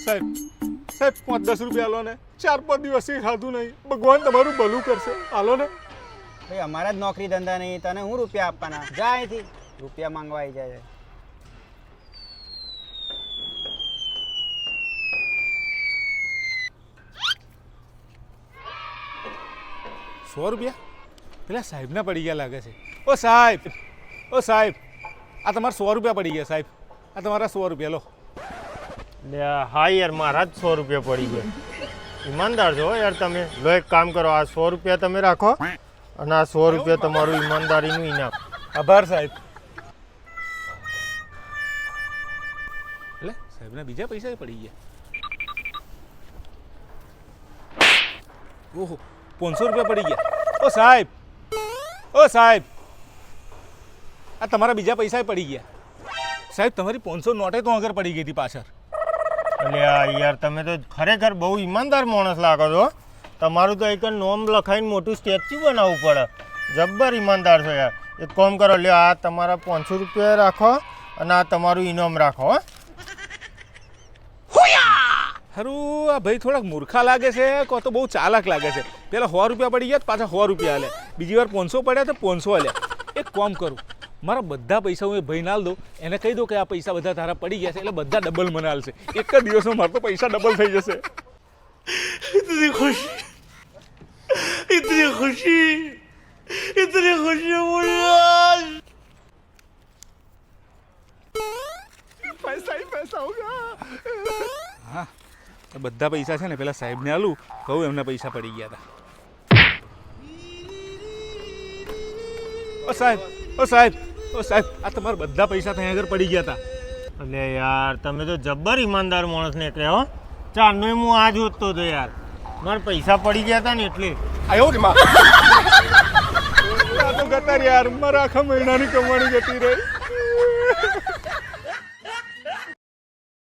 સાહેબ સાહેબ 5-10 રૂપિયા આલો ને 4-5 દિવસથી ખાધું નહીં. ભગવાન તમારું ભલું કરશે, આલો ને. ભાઈ અમારા જ નોકરી ધંધા નહીં, તને હું રૂપિયા આપવાના? જા અહીંથી, રૂપિયા માંગવા આવી જાય. 100 રૂપિયા પેલા સાહેબના પડી ગયા લાગે છે. ઓ સાહેબ, ઓ સાહેબ, આ તમારા 100 રૂપિયા પડી ગયા સાહેબ. આ તમારા 100 રૂપિયા લો. હા યાર, મારા જ 100 રૂપિયા પડી ગયા. ઈમાનદાર છો યાર તમે. લો એક કામ કરો, આ 100 રૂપિયા તમે રાખો અને આ 100 રૂપિયા તમારું ઈમાનદારીનું ઇનામ. આભાર સાહેબ. એટલે સાહેબના બીજા પૈસા પડી ગયા. ઓહો, 500 રૂપિયા પડી ગયા. ઓ સાહેબ, ઓ સાહેબ, આ તમારા બીજા પૈસા પડી ગયા. સાહેબ તમારી 500 નોટે તો આગળ પડી ગઈ હતી પાછળ. એટલે યાર તમે તો ખરેખર બહુ ઈમાનદાર માણસ લાગો છો. તમારું તો એક નોમ લખાઈને મોટું સ્ટેચ્યુ બનાવવું પડે. જબ્બર ઈમાનદાર છો યાર. એક કામ કરો, લ્યો આ તમારા 500 રૂપિયા રાખો અને આ તમારું ઇનામ રાખો. હારું, આ ભાઈ થોડાક મૂર્ખા લાગે છે, કો તો બહુ ચાલાક લાગે છે. પેલા 100 રૂપિયા પડી ગયા, પાછા 100 રૂપિયા આલે. બીજી વાર 500 પડ્યા તો 500 આલ્યા. એક કામ કરું, મારા બધા પૈસા હું એ ભાઈ ના દઉં, એને કહી દઉં કે આ પૈસા બધા તારા પડી ગયા છે, એટલે બધા ડબલ મને આલશે. એક જ દિવસમાં મારા તો પૈસા ડબલ થઈ જશે. इतनी खुशी, इतनी खुशी, इतनी खुशी मुझे आज. પૈસા પૈસા હોગા. હા, બધા પૈસા છે ને પેલા સાહેબને આલું, કહું એમના પૈસા પડી ગયા હતા. ઓ સાહેબ, ઓ સાહેબ, ઓ સાહેબ, આ તમારા બધા પૈસા ત્યાં આગળ પડી ગયા હતા. એટલે યાર તમે તો જબ્બર ઈમાનદાર માણસ નીકળ્યા હો. ચારનો હું આ જોતો હતો યાર. મારા પૈસા પડી ગયા હતા ને એટલે. આયો રે માં. આ તો ગતાર યાર, મારા આખા મહિનાની કમાણી જતી રહી.